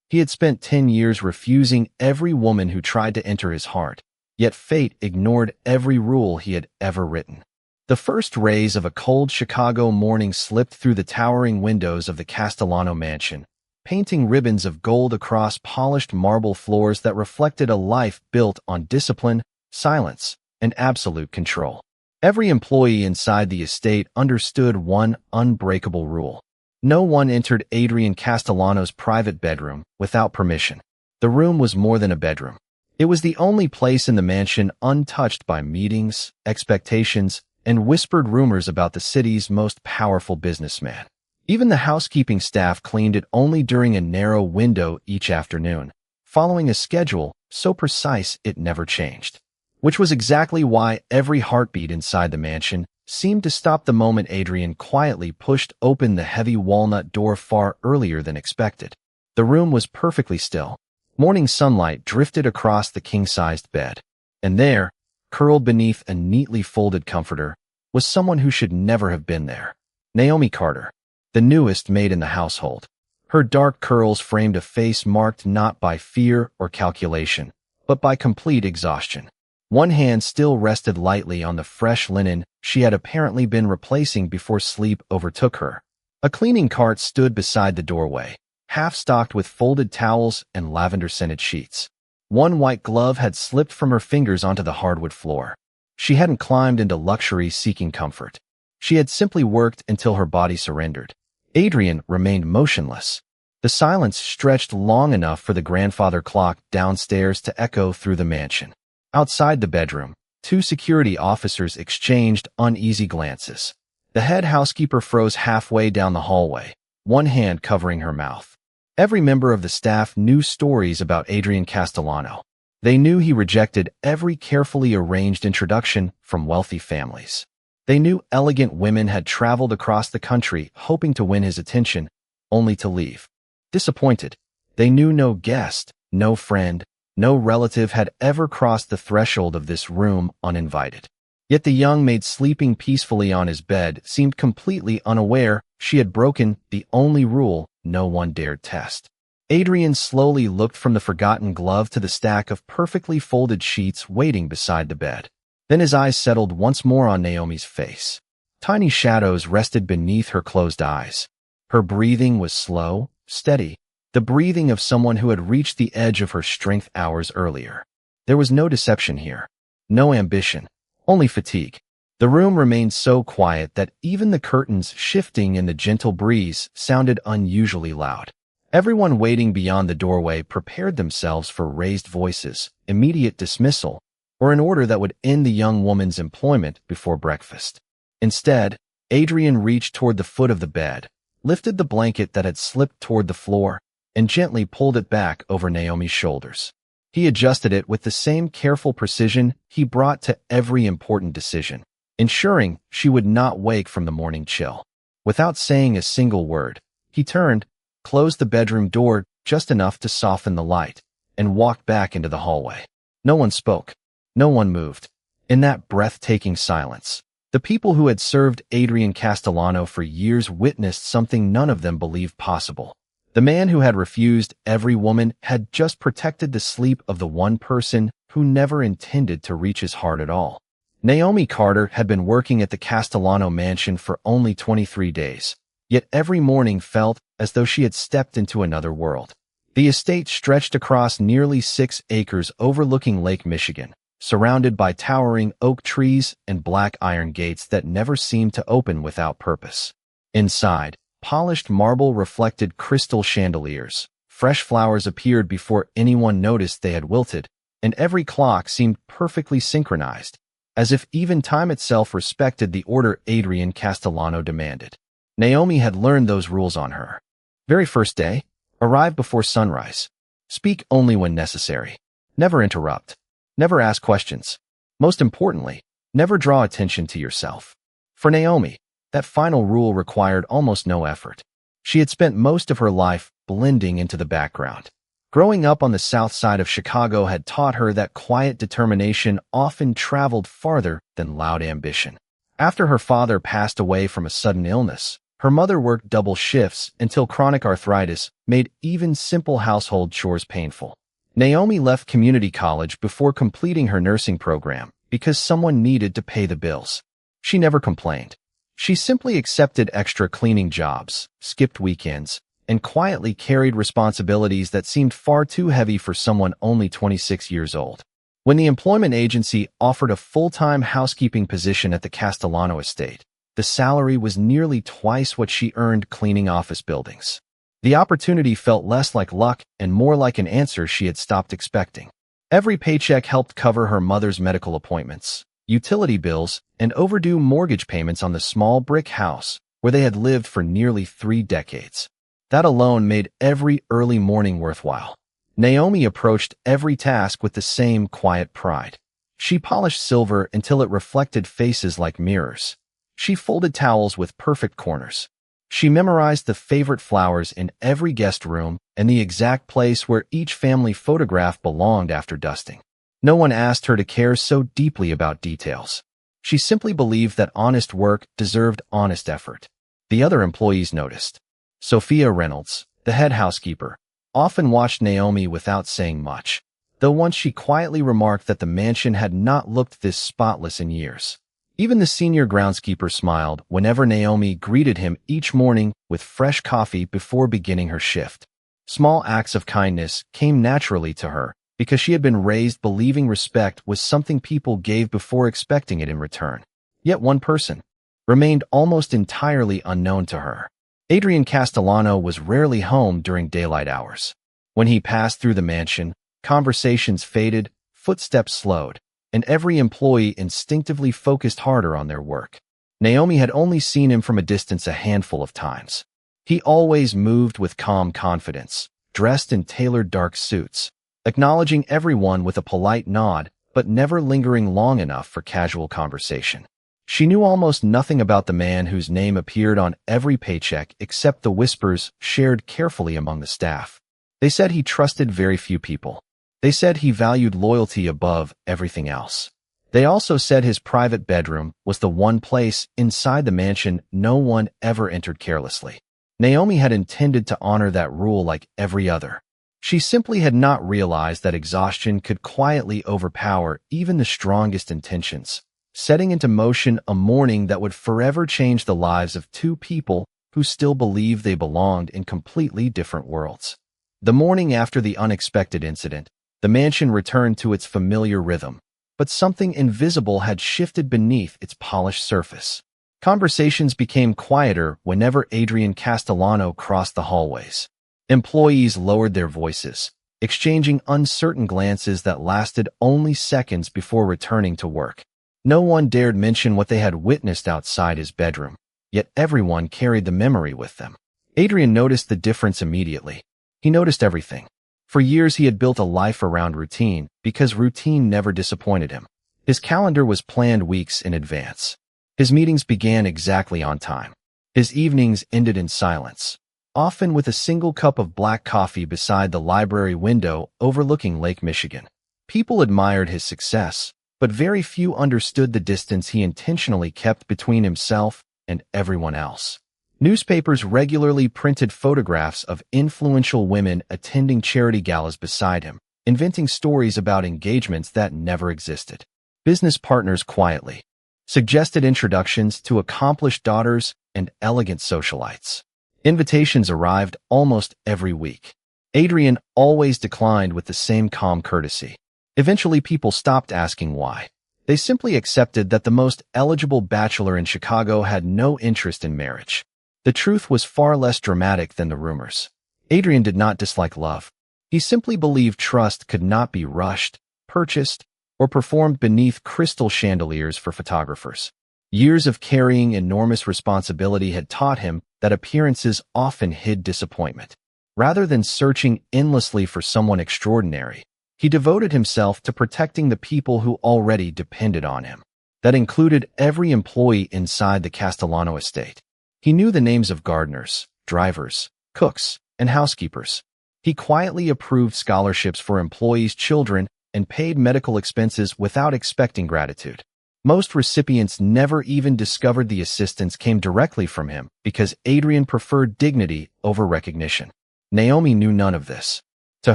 He had spent 10 years refusing every woman who tried to enter his heart, yet fate ignored every rule he had ever written. The first rays of a cold Chicago morning slipped through the towering windows of the Castellano mansion, painting ribbons of gold across polished marble floors that reflected a life built on discipline, silence, and absolute control. Every employee inside the estate understood one unbreakable rule. No one entered Adrian Castellano's private bedroom without permission. The room was more than a bedroom. It was the only place in the mansion untouched by meetings, expectations, and whispered rumors about the city's most powerful businessman. Even the housekeeping staff cleaned it only during a narrow window each afternoon, following a schedule so precise it never changed. Which was exactly why every heartbeat inside the mansion seemed to stop the moment Adrian quietly pushed open the heavy walnut door far earlier than expected. The room was perfectly still. Morning sunlight drifted across the king-sized bed. And there, curled beneath a neatly folded comforter, was someone who should never have been there. Naomi Carter, the newest maid in the household. Her dark curls framed a face marked not by fear or calculation, but by complete exhaustion. One hand still rested lightly on the fresh linen she had apparently been replacing before sleep overtook her. A cleaning cart stood beside the doorway, half-stocked with folded towels and lavender-scented sheets. One white glove had slipped from her fingers onto the hardwood floor. She hadn't climbed into luxury seeking comfort. She had simply worked until her body surrendered. Adrian remained motionless. The silence stretched long enough for the grandfather clock downstairs to echo through the mansion. Outside the bedroom, two security officers exchanged uneasy glances. The head housekeeper froze halfway down the hallway, one hand covering her mouth. Every member of the staff knew stories about Adrian Castellano. They knew he rejected every carefully arranged introduction from wealthy families. They knew elegant women had traveled across the country hoping to win his attention, only to leave disappointed. They knew no guest, no friend, no relative had ever crossed the threshold of this room uninvited. Yet the young maid sleeping peacefully on his bed seemed completely unaware she had broken the only rule no one dared test. Adrian slowly looked from the forgotten glove to the stack of perfectly folded sheets waiting beside the bed. Then his eyes settled once more on Naomi's face. Tiny shadows rested beneath her closed eyes. Her breathing was slow, steady, the breathing of someone who had reached the edge of her strength hours earlier. There was no deception here, no ambition, only fatigue. The room remained so quiet that even the curtains shifting in the gentle breeze sounded unusually loud. Everyone waiting beyond the doorway prepared themselves for raised voices, immediate dismissal, or an order that would end the young woman's employment before breakfast. Instead, Adrian reached toward the foot of the bed, lifted the blanket that had slipped toward the floor, and gently pulled it back over Naomi's shoulders. He adjusted it with the same careful precision he brought to every important decision, ensuring she would not wake from the morning chill. Without saying a single word, he turned, closed the bedroom door just enough to soften the light, and walked back into the hallway. No one spoke. No one moved. In that breathtaking silence, the people who had served Adrian Castellano for years witnessed something none of them believed possible. The man who had refused every woman had just protected the sleep of the one person who never intended to reach his heart at all. Naomi Carter had been working at the Castellano mansion for only 23 days, yet every morning felt as though she had stepped into another world. The estate stretched across nearly 6 acres overlooking Lake Michigan, surrounded by towering oak trees and black iron gates that never seemed to open without purpose. Inside, polished marble reflected crystal chandeliers. Fresh flowers appeared before anyone noticed they had wilted, and every clock seemed perfectly synchronized, as if even time itself respected the order Adrian Castellano demanded. Naomi had learned those rules on her very first day. Arrive before sunrise. Speak only when necessary. Never interrupt. Never ask questions. Most importantly, never draw attention to yourself. For Naomi, that final rule required almost no effort. She had spent most of her life blending into the background. Growing up on the south side of Chicago had taught her that quiet determination often traveled farther than loud ambition. After her father passed away from a sudden illness, Her mother worked double shifts until chronic arthritis made even simple household chores painful. Naomi left community college before completing her nursing program because someone needed to pay the bills. She never complained. She simply accepted extra cleaning jobs, skipped weekends, and quietly carried responsibilities that seemed far too heavy for someone only 26 years old. When the employment agency offered a full-time housekeeping position at the Castellano estate, the salary was nearly twice what she earned cleaning office buildings. The opportunity felt less like luck and more like an answer she had stopped expecting. Every paycheck helped cover her mother's medical appointments, utility bills, and overdue mortgage payments on the small brick house where they had lived for nearly 3 decades. That alone made every early morning worthwhile. Naomi approached every task with the same quiet pride. She polished silver until it reflected faces like mirrors. She folded towels with perfect corners. She memorized the favorite flowers in every guest room and the exact place where each family photograph belonged after dusting. No one asked her to care so deeply about details. She simply believed that honest work deserved honest effort. The other employees noticed. Sophia Reynolds, the head housekeeper, often watched Naomi without saying much, though once she quietly remarked that the mansion had not looked this spotless in years. Even the senior groundskeeper smiled whenever Naomi greeted him each morning with fresh coffee before beginning her shift. Small acts of kindness came naturally to her because she had been raised believing respect was something people gave before expecting it in return. Yet one person remained almost entirely unknown to her. Adrian Castellano was rarely home during daylight hours. When he passed through the mansion, conversations faded, footsteps slowed, and every employee instinctively focused harder on their work. Naomi had only seen him from a distance a handful of times. He always moved with calm confidence, dressed in tailored dark suits, acknowledging everyone with a polite nod, but never lingering long enough for casual conversation. She knew almost nothing about the man whose name appeared on every paycheck except the whispers shared carefully among the staff. They said he trusted very few people. They said he valued loyalty above everything else. They also said his private bedroom was the one place inside the mansion no one ever entered carelessly. Naomi had intended to honor that rule like every other. She simply had not realized that exhaustion could quietly overpower even the strongest intentions, setting into motion a morning that would forever change the lives of 2 people who still believed they belonged in completely different worlds. The morning after the unexpected incident, the mansion returned to its familiar rhythm, but something invisible had shifted beneath its polished surface. Conversations became quieter whenever Adrian Castellano crossed the hallways. Employees lowered their voices, exchanging uncertain glances that lasted only seconds before returning to work. No one dared mention what they had witnessed outside his bedroom, yet everyone carried the memory with them. Adrian noticed the difference immediately. He noticed everything. For years he had built a life around routine because routine never disappointed him. His calendar was planned weeks in advance. His meetings began exactly on time. His evenings ended in silence, often with a single cup of black coffee beside the library window overlooking Lake Michigan. People admired his success, but very few understood the distance he intentionally kept between himself and everyone else. Newspapers regularly printed photographs of influential women attending charity galas beside him, inventing stories about engagements that never existed. Business partners quietly suggested introductions to accomplished daughters and elegant socialites. Invitations arrived almost every week. Adrian always declined with the same calm courtesy. Eventually, people stopped asking why. They simply accepted that the most eligible bachelor in Chicago had no interest in marriage. The truth was far less dramatic than the rumors. Adrian did not dislike love. He simply believed trust could not be rushed, purchased, or performed beneath crystal chandeliers for photographers. Years of carrying enormous responsibility had taught him that appearances often hid disappointment. Rather than searching endlessly for someone extraordinary, he devoted himself to protecting the people who already depended on him. That included every employee inside the Castellano estate. He knew the names of gardeners, drivers, cooks, and housekeepers. He quietly approved scholarships for employees' children and paid medical expenses without expecting gratitude. Most recipients never even discovered the assistance came directly from him because Adrian preferred dignity over recognition. Naomi knew none of this. To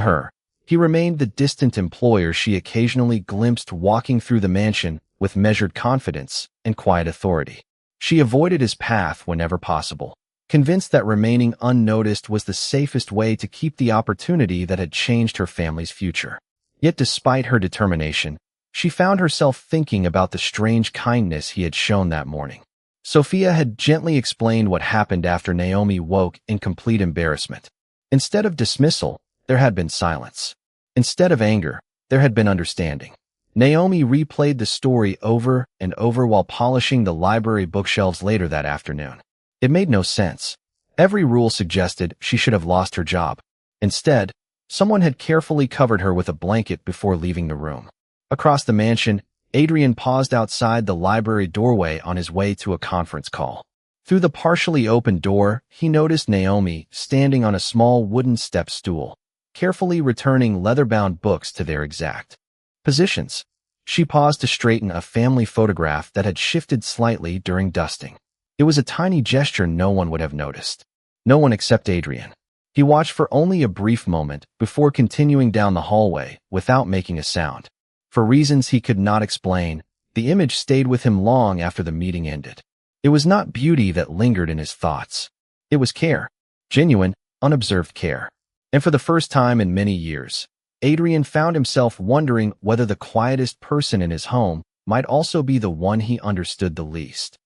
her, he remained the distant employer she occasionally glimpsed walking through the mansion with measured confidence and quiet authority. She avoided his path whenever possible, convinced that remaining unnoticed was the safest way to keep the opportunity that had changed her family's future. Yet despite her determination, she found herself thinking about the strange kindness he had shown that morning. Sophia had gently explained what happened after Naomi woke in complete embarrassment. Instead of dismissal, there had been silence. Instead of anger, there had been understanding. Naomi replayed the story over and over while polishing the library bookshelves later that afternoon. It made no sense. Every rule suggested she should have lost her job. Instead, someone had carefully covered her with a blanket before leaving the room. Across the mansion, Adrian paused outside the library doorway on his way to a conference call. Through the partially open door, he noticed Naomi standing on a small wooden step stool, carefully returning leather-bound books to their exact positions. She paused to straighten a family photograph that had shifted slightly during dusting. It was a tiny gesture no one would have noticed. No one except Adrian. He watched for only a brief moment before continuing down the hallway without making a sound. For reasons he could not explain, the image stayed with him long after the meeting ended. It was not beauty that lingered in his thoughts. It was care. Genuine, unobserved care. And for the first time in many years, Adrian found himself wondering whether the quietest person in his home might also be the one he understood the least.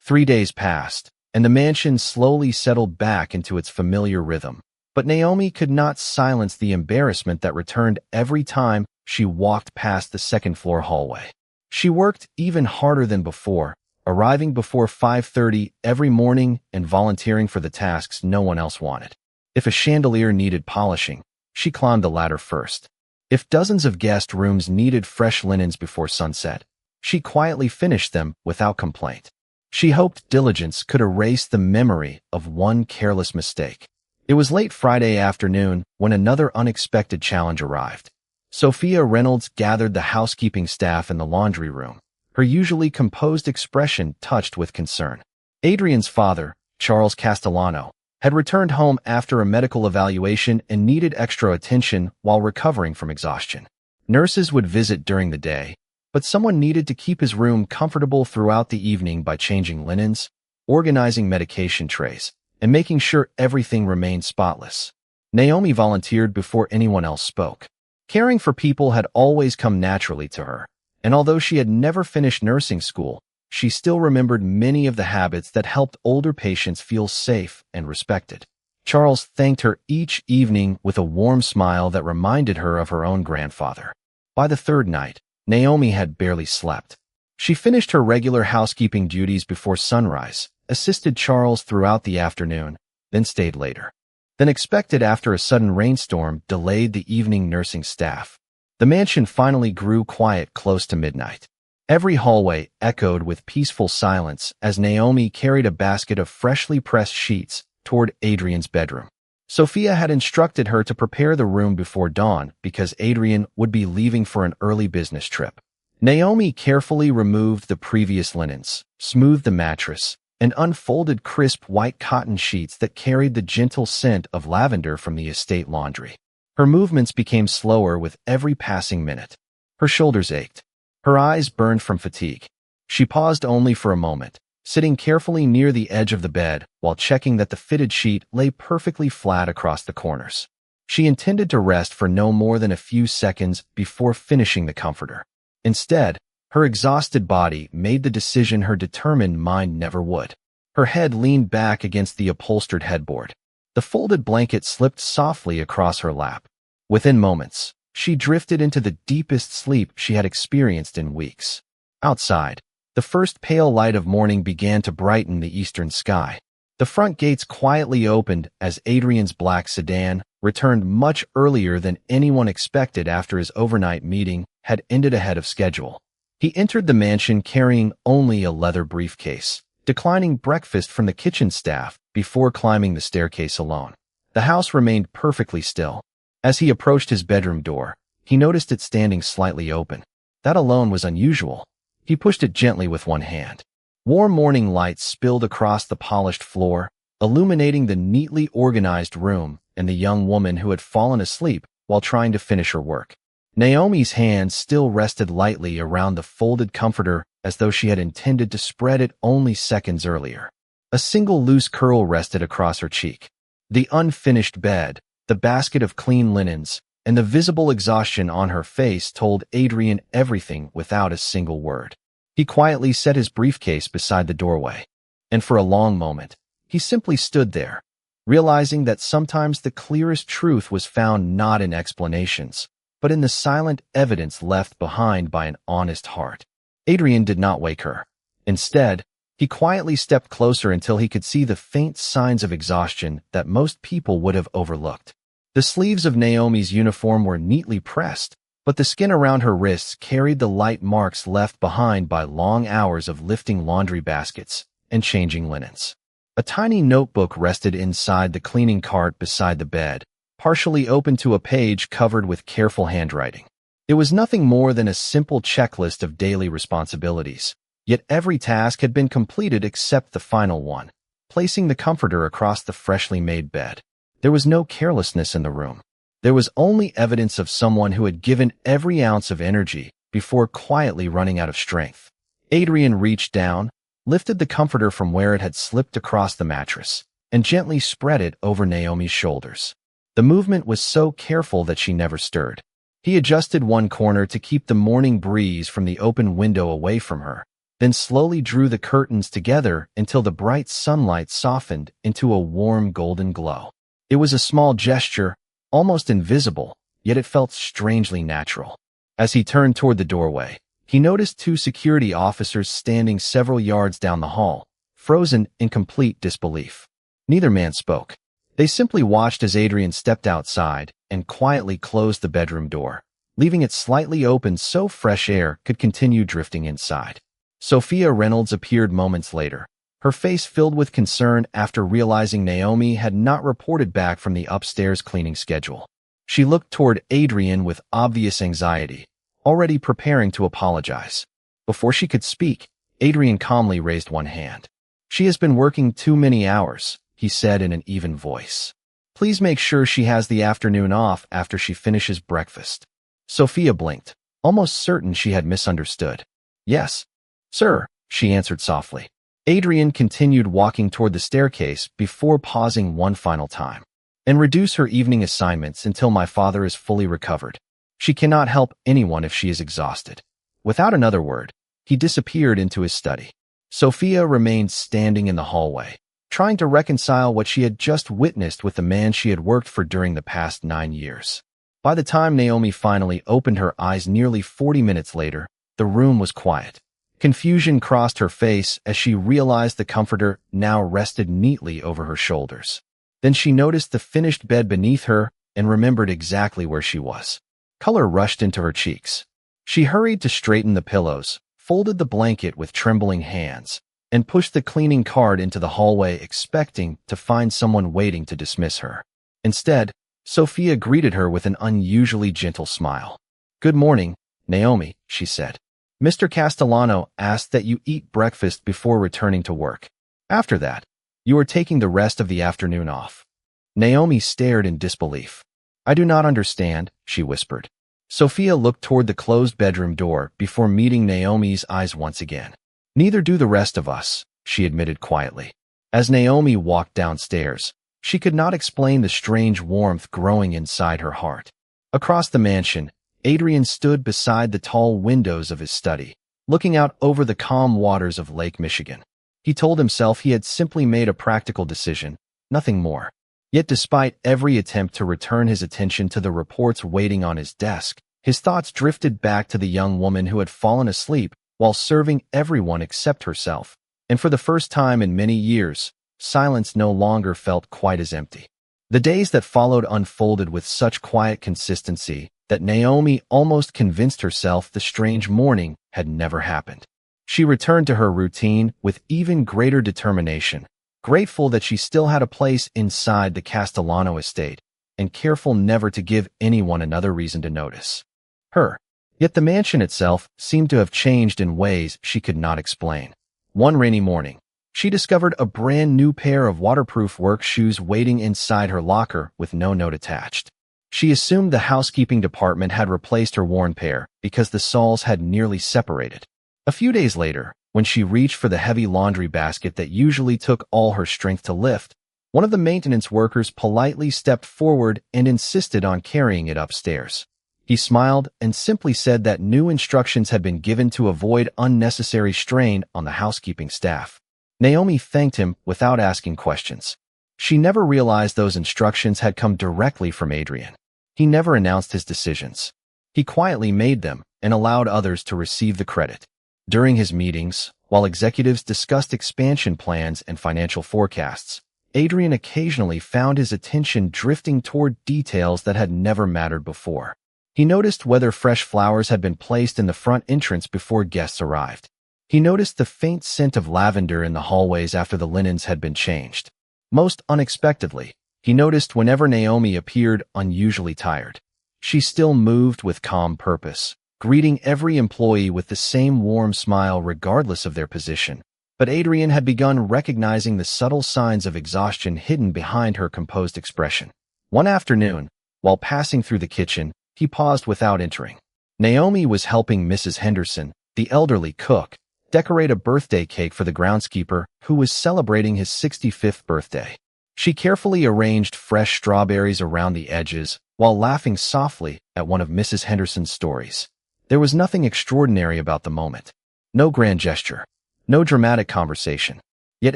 3 days passed, and the mansion slowly settled back into its familiar rhythm. But Naomi could not silence the embarrassment that returned every time she walked past the second-floor hallway. She worked even harder than before, arriving before 5:30 every morning and volunteering for the tasks no one else wanted. If a chandelier needed polishing, she climbed the ladder first. If dozens of guest rooms needed fresh linens before sunset, she quietly finished them without complaint. She hoped diligence could erase the memory of one careless mistake. It was late Friday afternoon when another unexpected challenge arrived. Sophia Reynolds gathered the housekeeping staff in the laundry room, her usually composed expression touched with concern. Adrian's father, Charles Castellano, had returned home after a medical evaluation and needed extra attention while recovering from exhaustion. Nurses would visit during the day, but someone needed to keep his room comfortable throughout the evening by changing linens, organizing medication trays, and making sure everything remained spotless. Naomi volunteered before anyone else spoke. Caring for people had always come naturally to her, and although she had never finished nursing school, she still remembered many of the habits that helped older patients feel safe and respected. Charles thanked her each evening with a warm smile that reminded her of her own grandfather. By the third night, Naomi had barely slept. She finished her regular housekeeping duties before sunrise, assisted Charles throughout the afternoon, then stayed later than expected after a sudden rainstorm delayed the evening nursing staff. The mansion finally grew quiet close to midnight. Every hallway echoed with peaceful silence as Naomi carried a basket of freshly pressed sheets toward Adrian's bedroom. Sophia had instructed her to prepare the room before dawn because Adrian would be leaving for an early business trip. Naomi carefully removed the previous linens, smoothed the mattress, and unfolded crisp white cotton sheets that carried the gentle scent of lavender from the estate laundry. Her movements became slower with every passing minute. Her shoulders ached. Her eyes burned from fatigue. She paused only for a moment, sitting carefully near the edge of the bed while checking that the fitted sheet lay perfectly flat across the corners. She intended to rest for no more than a few seconds before finishing the comforter. Instead, her exhausted body made the decision her determined mind never would. Her head leaned back against the upholstered headboard. The folded blanket slipped softly across her lap. Within moments, she drifted into the deepest sleep she had experienced in weeks. Outside, the first pale light of morning began to brighten the eastern sky. The front gates quietly opened as Adrian's black sedan returned much earlier than anyone expected after his overnight meeting had ended ahead of schedule. He entered the mansion carrying only a leather briefcase, declining breakfast from the kitchen staff before climbing the staircase alone. The house remained perfectly still. As he approached his bedroom door, he noticed it standing slightly open. That alone was unusual. He pushed it gently with one hand. Warm morning light spilled across the polished floor, illuminating the neatly organized room and the young woman who had fallen asleep while trying to finish her work. Naomi's hand still rested lightly around the folded comforter as though she had intended to spread it only seconds earlier. A single loose curl rested across her cheek. The unfinished bed, the basket of clean linens, and the visible exhaustion on her face told Adrian everything without a single word. He quietly set his briefcase beside the doorway, and for a long moment, he simply stood there, realizing that sometimes the clearest truth was found not in explanations, but in the silent evidence left behind by an honest heart. Adrian did not wake her. Instead, he quietly stepped closer until he could see the faint signs of exhaustion that most people would have overlooked. The sleeves of Naomi's uniform were neatly pressed, but the skin around her wrists carried the light marks left behind by long hours of lifting laundry baskets and changing linens. A tiny notebook rested inside the cleaning cart beside the bed, partially open to a page covered with careful handwriting. It was nothing more than a simple checklist of daily responsibilities, yet every task had been completed except the final one, placing the comforter across the freshly made bed. There was no carelessness in the room. There was only evidence of someone who had given every ounce of energy before quietly running out of strength. Adrian reached down, lifted the comforter from where it had slipped across the mattress, and gently spread it over Naomi's shoulders. The movement was so careful that she never stirred. He adjusted one corner to keep the morning breeze from the open window away from her, then slowly drew the curtains together until the bright sunlight softened into a warm golden glow. It was a small gesture, almost invisible, yet it felt strangely natural. As he turned toward the doorway, he noticed two security officers standing several yards down the hall, frozen in complete disbelief. Neither man spoke. They simply watched as Adrian stepped outside and quietly closed the bedroom door, leaving it slightly open so fresh air could continue drifting inside. Sophia Reynolds appeared moments later, her face filled with concern after realizing Naomi had not reported back from the upstairs cleaning schedule. She looked toward Adrian with obvious anxiety, already preparing to apologize. Before she could speak, Adrian calmly raised one hand. "She has been working too many hours," he said in an even voice. "Please make sure she has the afternoon off after she finishes breakfast." Sophia blinked, almost certain she had misunderstood. "Yes, sir," she answered softly. Adrian continued walking toward the staircase before pausing one final time. "And reduce her evening assignments until my father is fully recovered. She cannot help anyone if she is exhausted." Without another word, he disappeared into his study. Sophia remained standing in the hallway, trying to reconcile what she had just witnessed with the man she had worked for during the past 9 years. By the time Naomi finally opened her eyes nearly 40 minutes later, the room was quiet. Confusion crossed her face as she realized the comforter now rested neatly over her shoulders. Then she noticed the finished bed beneath her and remembered exactly where she was. Color rushed into her cheeks. She hurried to straighten the pillows, folded the blanket with trembling hands, and pushed the cleaning cart into the hallway, expecting to find someone waiting to dismiss her. Instead, Sophia greeted her with an unusually gentle smile. "Good morning, Naomi," she said. "Mr. Castellano asked that you eat breakfast before returning to work. After that, you are taking the rest of the afternoon off." Naomi stared in disbelief. "I do not understand," she whispered. Sophia looked toward the closed bedroom door before meeting Naomi's eyes once again. "Neither do the rest of us," she admitted quietly. As Naomi walked downstairs, she could not explain the strange warmth growing inside her heart. Across the mansion, Adrian stood beside the tall windows of his study, looking out over the calm waters of Lake Michigan. He told himself he had simply made a practical decision, nothing more. Yet despite every attempt to return his attention to the reports waiting on his desk, his thoughts drifted back to the young woman who had fallen asleep while serving everyone except herself. And for the first time in many years, silence no longer felt quite as empty. The days that followed unfolded with such quiet consistency that Naomi almost convinced herself the strange morning had never happened. She returned to her routine with even greater determination, grateful that she still had a place inside the Castellano estate, and careful never to give anyone another reason to notice her. Yet the mansion itself seemed to have changed in ways she could not explain. One rainy morning, she discovered a brand new pair of waterproof work shoes waiting inside her locker with no note attached. She assumed the housekeeping department had replaced her worn pair because the soles had nearly separated. A few days later, when she reached for the heavy laundry basket that usually took all her strength to lift, one of the maintenance workers politely stepped forward and insisted on carrying it upstairs. He smiled and simply said that new instructions had been given to avoid unnecessary strain on the housekeeping staff. Naomi thanked him without asking questions. She never realized those instructions had come directly from Adrian. He never announced his decisions. He quietly made them and allowed others to receive the credit. During his meetings, while executives discussed expansion plans and financial forecasts, Adrian occasionally found his attention drifting toward details that had never mattered before. He noticed whether fresh flowers had been placed in the front entrance before guests arrived. He noticed the faint scent of lavender in the hallways after the linens had been changed. Most unexpectedly, he noticed whenever Naomi appeared unusually tired. She still moved with calm purpose, greeting every employee with the same warm smile regardless of their position. But Adrian had begun recognizing the subtle signs of exhaustion hidden behind her composed expression. One afternoon, while passing through the kitchen, he paused without entering. Naomi was helping Mrs. Henderson, the elderly cook, decorate a birthday cake for the groundskeeper who was celebrating his 65th birthday. She carefully arranged fresh strawberries around the edges while laughing softly at one of Mrs. Henderson's stories. There was nothing extraordinary about the moment. No grand gesture. No dramatic conversation. Yet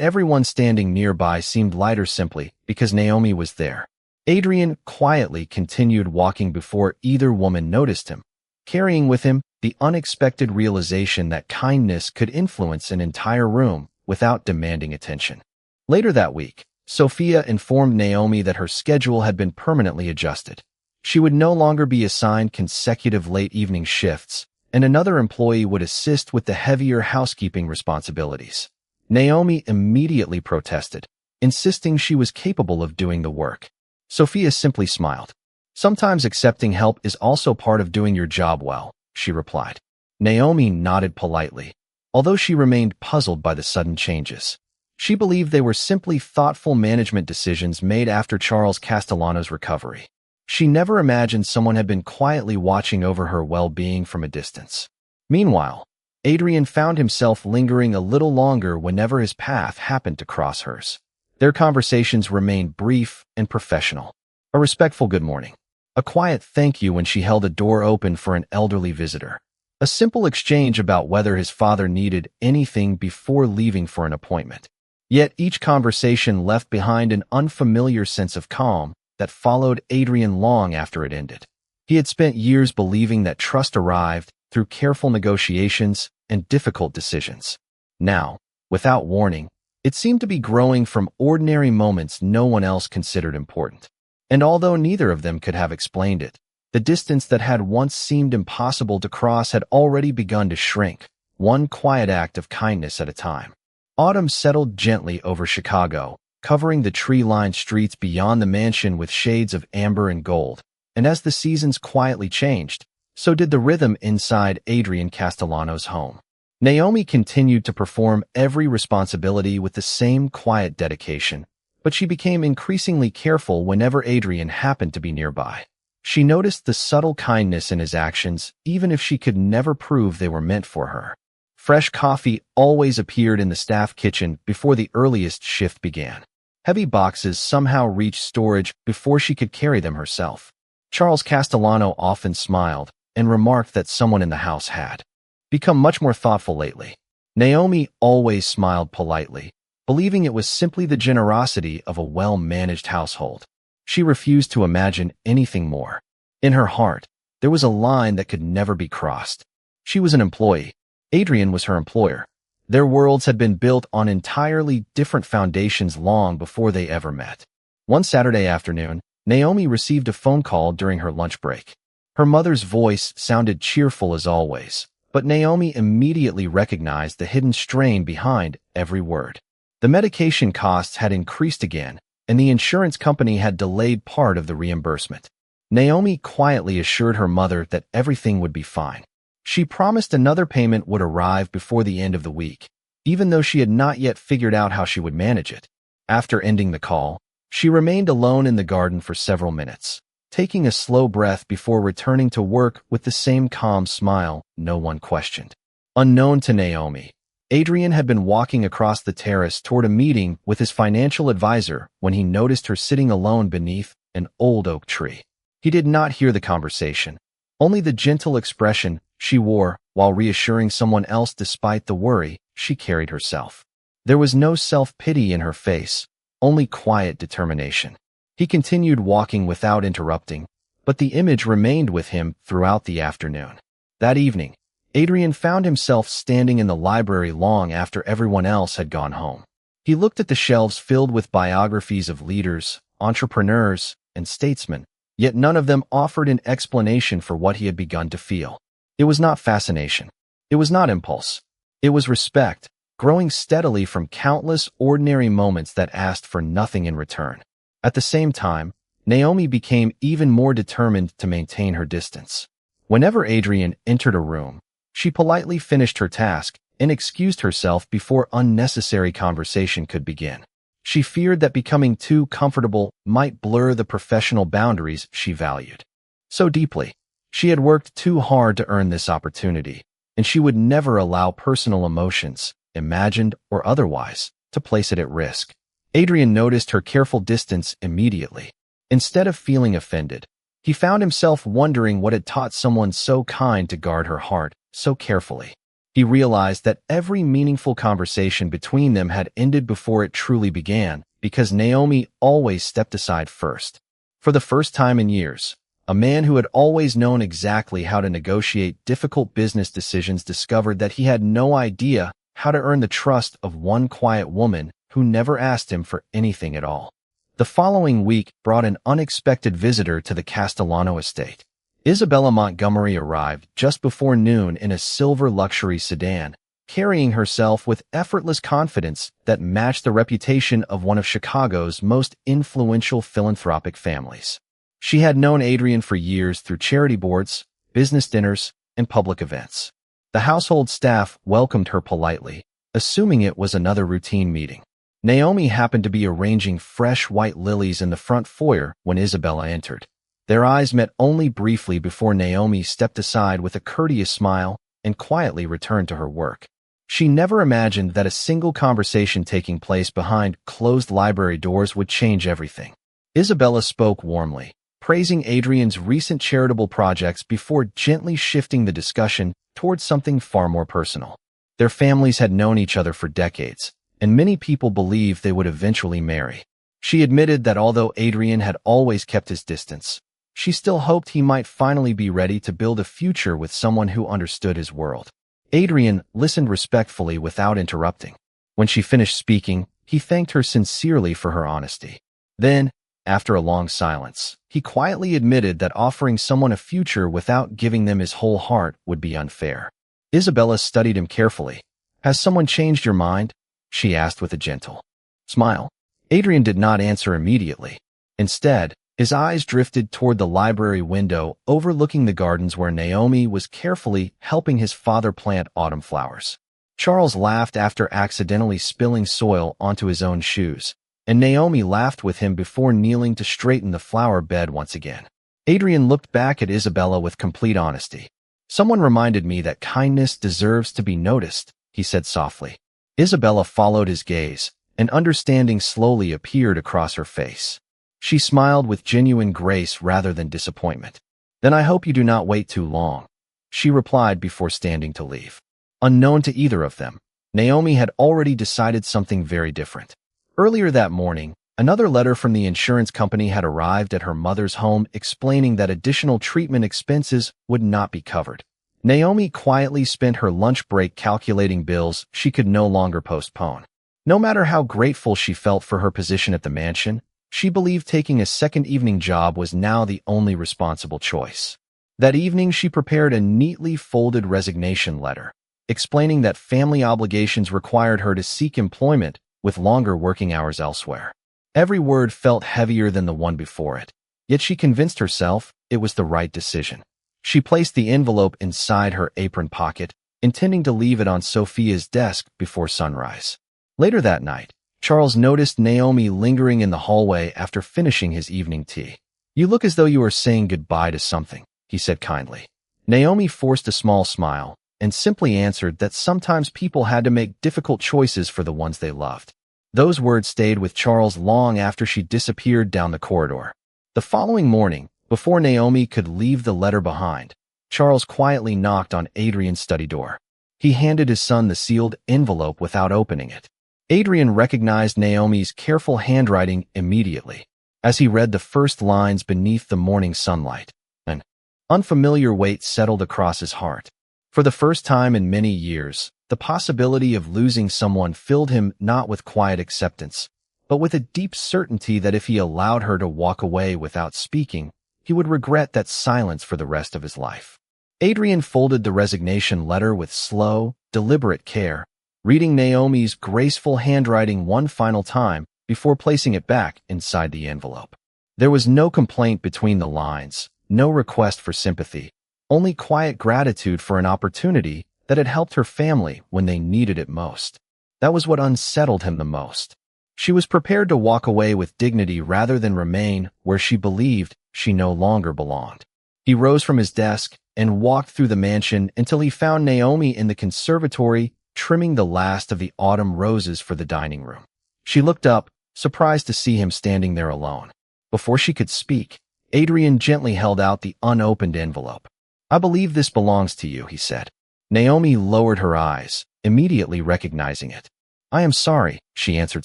everyone standing nearby seemed lighter simply because Naomi was there. Adrian quietly continued walking before either woman noticed him, carrying with him the unexpected realization that kindness could influence an entire room without demanding attention. Later that week, Sophia informed Naomi that her schedule had been permanently adjusted. She would no longer be assigned consecutive late evening shifts, and another employee would assist with the heavier housekeeping responsibilities. Naomi immediately protested, insisting she was capable of doing the work. Sophia simply smiled. "Sometimes accepting help is also part of doing your job well," she replied. Naomi nodded politely, although she remained puzzled by the sudden changes. She believed they were simply thoughtful management decisions made after Charles Castellano's recovery. She never imagined someone had been quietly watching over her well-being from a distance. Meanwhile, Adrian found himself lingering a little longer whenever his path happened to cross hers. Their conversations remained brief and professional. A respectful good morning. A quiet thank you when she held a door open for an elderly visitor. A simple exchange about whether his father needed anything before leaving for an appointment. Yet each conversation left behind an unfamiliar sense of calm that followed Adrian long after it ended. He had spent years believing that trust arrived through careful negotiations and difficult decisions. Now, without warning, it seemed to be growing from ordinary moments no one else considered important. And although neither of them could have explained it, the distance that had once seemed impossible to cross had already begun to shrink, one quiet act of kindness at a time. Autumn settled gently over Chicago, covering the tree-lined streets beyond the mansion with shades of amber and gold. And as the seasons quietly changed, so did the rhythm inside Adrian Castellano's home. Naomi continued to perform every responsibility with the same quiet dedication, but she became increasingly careful whenever Adrian happened to be nearby. She noticed the subtle kindness in his actions, even if she could never prove they were meant for her. Fresh coffee always appeared in the staff kitchen before the earliest shift began. Heavy boxes somehow reached storage before she could carry them herself. Charles Castellano often smiled and remarked that someone in the house had become much more thoughtful lately. Naomi always smiled politely, believing it was simply the generosity of a well-managed household. She refused to imagine anything more. In her heart, there was a line that could never be crossed. She was an employee. Adrian was her employer. Their worlds had been built on entirely different foundations long before they ever met. One Saturday afternoon, Naomi received a phone call during her lunch break. Her mother's voice sounded cheerful as always, but Naomi immediately recognized the hidden strain behind every word. The medication costs had increased again, and the insurance company had delayed part of the reimbursement. Naomi quietly assured her mother that everything would be fine. She promised another payment would arrive before the end of the week, even though she had not yet figured out how she would manage it. After ending the call, she remained alone in the garden for several minutes, taking a slow breath before returning to work with the same calm smile no one questioned. Unknown to Naomi, Adrian had been walking across the terrace toward a meeting with his financial advisor when he noticed her sitting alone beneath an old oak tree. He did not hear the conversation, only the gentle expression she wore while reassuring someone else despite the worry she carried herself. There was no self-pity in her face, only quiet determination. He continued walking without interrupting, but the image remained with him throughout the afternoon. That evening, Adrian found himself standing in the library long after everyone else had gone home. He looked at the shelves filled with biographies of leaders, entrepreneurs, and statesmen, yet none of them offered an explanation for what he had begun to feel. It was not fascination. It was not impulse. It was respect, growing steadily from countless ordinary moments that asked for nothing in return. At the same time, Naomi became even more determined to maintain her distance. Whenever Adrian entered a room, she politely finished her task and excused herself before unnecessary conversation could begin. She feared that becoming too comfortable might blur the professional boundaries she valued so deeply. She had worked too hard to earn this opportunity, and she would never allow personal emotions, imagined or otherwise, to place it at risk. Adrian noticed her careful distance immediately. Instead of feeling offended, he found himself wondering what had taught someone so kind to guard her heart so carefully. He realized that every meaningful conversation between them had ended before it truly began, because Naomi always stepped aside first. For the first time in years, a man who had always known exactly how to negotiate difficult business decisions discovered that he had no idea how to earn the trust of one quiet woman who never asked him for anything at all. The following week brought an unexpected visitor to the Castellano estate. Isabella Montgomery arrived just before noon in a silver luxury sedan, carrying herself with effortless confidence that matched the reputation of one of Chicago's most influential philanthropic families. She had known Adrian for years through charity boards, business dinners, and public events. The household staff welcomed her politely, assuming it was another routine meeting. Naomi happened to be arranging fresh white lilies in the front foyer when Isabella entered. Their eyes met only briefly before Naomi stepped aside with a courteous smile and quietly returned to her work. She never imagined that a single conversation taking place behind closed library doors would change everything. Isabella spoke warmly, praising Adrian's recent charitable projects before gently shifting the discussion towards something far more personal. Their families had known each other for decades, and many people believed they would eventually marry. She admitted that although Adrian had always kept his distance, she still hoped he might finally be ready to build a future with someone who understood his world. Adrian listened respectfully without interrupting. When she finished speaking, he thanked her sincerely for her honesty. Then, after a long silence, he quietly admitted that offering someone a future without giving them his whole heart would be unfair. Isabella studied him carefully. "Has someone changed your mind?" she asked with a gentle smile. Adrian did not answer immediately. Instead, his eyes drifted toward the library window overlooking the gardens where Naomi was carefully helping his father plant autumn flowers. Charles laughed after accidentally spilling soil onto his own shoes, and Naomi laughed with him before kneeling to straighten the flower bed once again. Adrian looked back at Isabella with complete honesty. "Someone reminded me that kindness deserves to be noticed," he said softly. Isabella followed his gaze, and understanding slowly appeared across her face. She smiled with genuine grace rather than disappointment. "Then I hope you do not wait too long," she replied before standing to leave. Unknown to either of them, Naomi had already decided something very different. Earlier that morning, another letter from the insurance company had arrived at her mother's home explaining that additional treatment expenses would not be covered. Naomi quietly spent her lunch break calculating bills she could no longer postpone. No matter how grateful she felt for her position at the mansion, she believed taking a second evening job was now the only responsible choice. That evening, she prepared a neatly folded resignation letter, explaining that family obligations required her to seek employment with longer working hours elsewhere. Every word felt heavier than the one before it, yet she convinced herself it was the right decision. She placed the envelope inside her apron pocket, intending to leave it on Sophia's desk before sunrise. Later that night, Charles noticed Naomi lingering in the hallway after finishing his evening tea. "You look as though you are saying goodbye to something," he said kindly. Naomi forced a small smile and simply answered that sometimes people had to make difficult choices for the ones they loved. Those words stayed with Charles long after she disappeared down the corridor. The following morning, before Naomi could leave the letter behind, Charles quietly knocked on Adrian's study door. He handed his son the sealed envelope without opening it. Adrian recognized Naomi's careful handwriting immediately. As he read the first lines beneath the morning sunlight, an unfamiliar weight settled across his heart. For the first time in many years, the possibility of losing someone filled him not with quiet acceptance, but with a deep certainty that if he allowed her to walk away without speaking, he would regret that silence for the rest of his life. Adrian folded the resignation letter with slow, deliberate care, reading Naomi's graceful handwriting one final time before placing it back inside the envelope. There was no complaint between the lines, no request for sympathy, only quiet gratitude for an opportunity that had helped her family when they needed it most. That was what unsettled him the most. She was prepared to walk away with dignity rather than remain where she believed she no longer belonged. He rose from his desk and walked through the mansion until he found Naomi in the conservatory trimming the last of the autumn roses for the dining room. She looked up, surprised to see him standing there alone. Before she could speak, Adrian gently held out the unopened envelope. "I believe this belongs to you," he said. Naomi lowered her eyes, immediately recognizing it. "I am sorry," she answered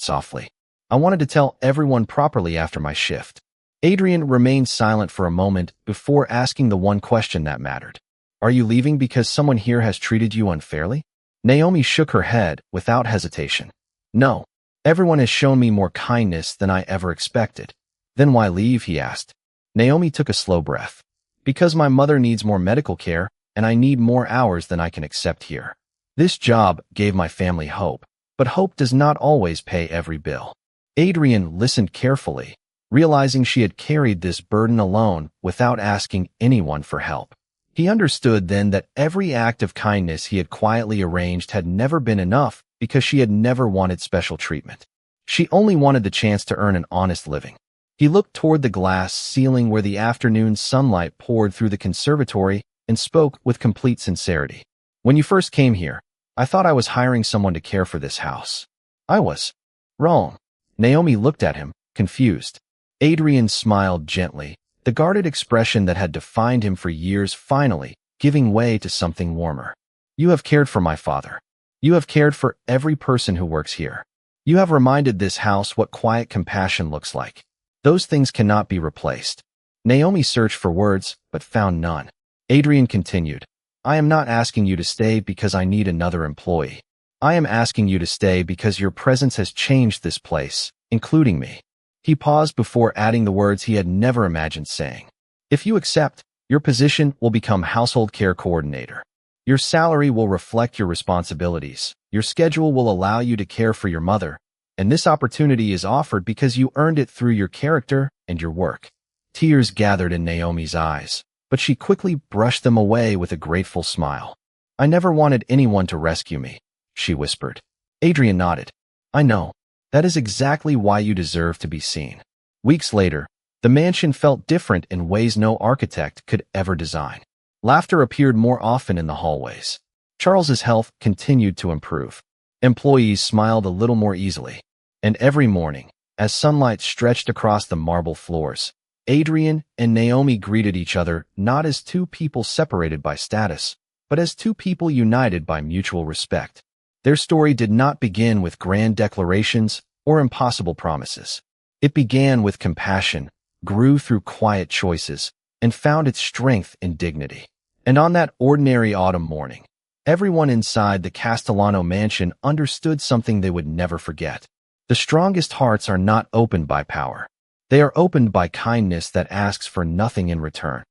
softly. "I wanted to tell everyone properly after my shift." Adrian remained silent for a moment before asking the one question that mattered. "Are you leaving because someone here has treated you unfairly?" Naomi shook her head without hesitation. "No. Everyone has shown me more kindness than I ever expected." "Then why leave?" he asked. Naomi took a slow breath. "Because my mother needs more medical care, and I need more hours than I can accept here. This job gave my family hope, but hope does not always pay every bill." Adrian listened carefully, realizing she had carried this burden alone without asking anyone for help. He understood then that every act of kindness he had quietly arranged had never been enough because she had never wanted special treatment. She only wanted the chance to earn an honest living. He looked toward the glass ceiling where the afternoon sunlight poured through the conservatory and spoke with complete sincerity. "When you first came here, I thought I was hiring someone to care for this house. I was wrong." Naomi looked at him, confused. Adrian smiled gently, the guarded expression that had defined him for years finally giving way to something warmer. "You have cared for my father. You have cared for every person who works here. You have reminded this house what quiet compassion looks like. Those things cannot be replaced." Naomi searched for words, but found none. Adrian continued, "I am not asking you to stay because I need another employee. I am asking you to stay because your presence has changed this place, including me." He paused before adding the words he had never imagined saying. "If you accept, your position will become household care coordinator. Your salary will reflect your responsibilities. Your schedule will allow you to care for your mother. And this opportunity is offered because you earned it through your character and your work." Tears gathered in Naomi's eyes, but she quickly brushed them away with a grateful smile. "I never wanted anyone to rescue me," she whispered. Adrian nodded. "I know. That is exactly why you deserve to be seen." Weeks later, the mansion felt different in ways no architect could ever design. Laughter appeared more often in the hallways. Charles's health continued to improve. Employees smiled a little more easily. And every morning, as sunlight stretched across the marble floors, Adrian and Naomi greeted each other not as two people separated by status, but as two people united by mutual respect. Their story did not begin with grand declarations or impossible promises. It began with compassion, grew through quiet choices, and found its strength in dignity. And on that ordinary autumn morning, everyone inside the Castellano mansion understood something they would never forget. The strongest hearts are not opened by power. They are opened by kindness that asks for nothing in return.